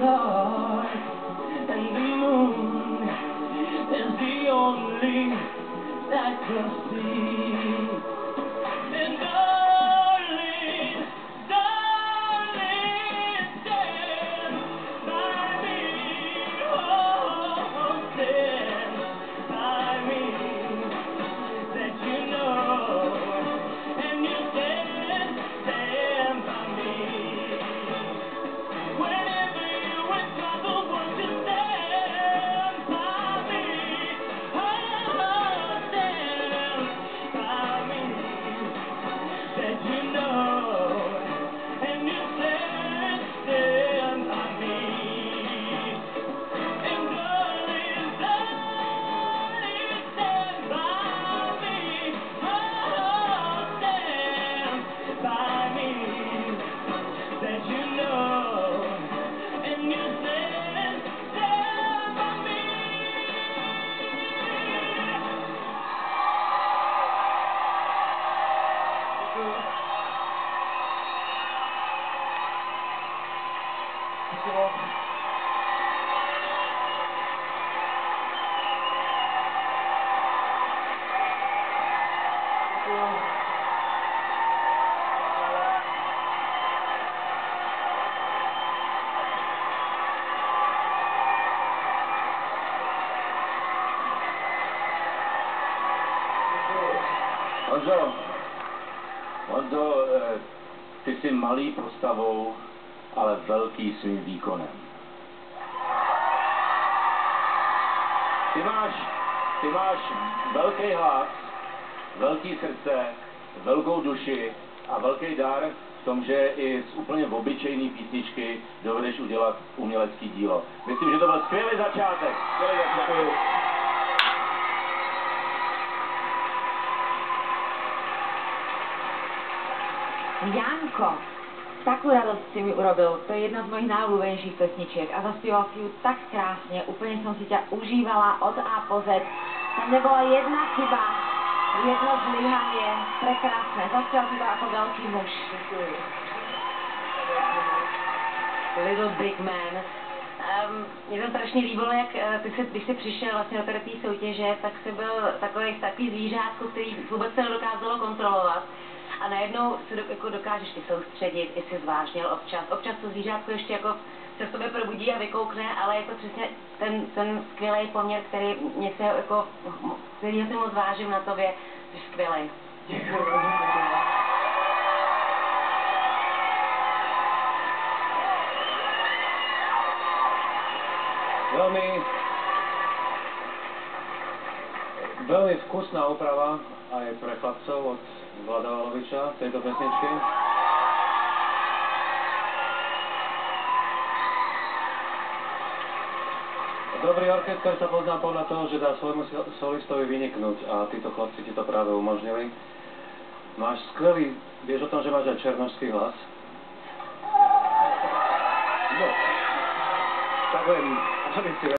stars and the moon is the only that could see. And darling, darling, stand by me, oh, stand by me, that you know, and you stand by me. Whenever you're in trouble, won't you stand by me? Oh, stand by me, that you know, and you stand by me. And darling, darling, stand by me. Oh, stand by me, that you know, and you stand by me. Honzo, ty jsi malý postavou, ale velký svým výkonem. Ty máš velký hlas, velký srdce, velkou duši a velký dar v tom, že i z úplně obyčejný písničky dovedeš udělat umělecký dílo. Myslím, že to byl skvělý začátek. Janko, takovou radost si mi urobil, to je jedna z mojich najobľúbenejších pesničiek a zaspieval si ju tak krásně, úplně jsem si tě užívala od A po Z. Tam nebyla jedna chyba, jedno zlyhanie, prekrásné, zaspieval si to jako velký muž. Little Big Man. Mně to strašně líbilo, jak když jsi přišel vlastně do té soutěže, tak jsi byl takový zvířátko, který vůbec se nedokázalo kontrolovat. A najednou se jako dokážeš ty soustředit, i si zvážnil občas. Občas to zvířátko ještě jako se v tobě probudí a vykoukne, ale je to přesně ten skvělý poměr, který mě se jako, který si moc vážím na tobě, jsi skvělý. Děkuji. Veľmi vkusná úprava aj pre chlapcov od Vlada Valoviča tejto pesničky. Dobrý orchester sa pozná podľa toho, že dá svojmu solistovi vyniknúť a títo chlapci ti to práve umožnili. Máš skvelý, vieš o tom, že máš aj černošský hlas? No, takhle, aby si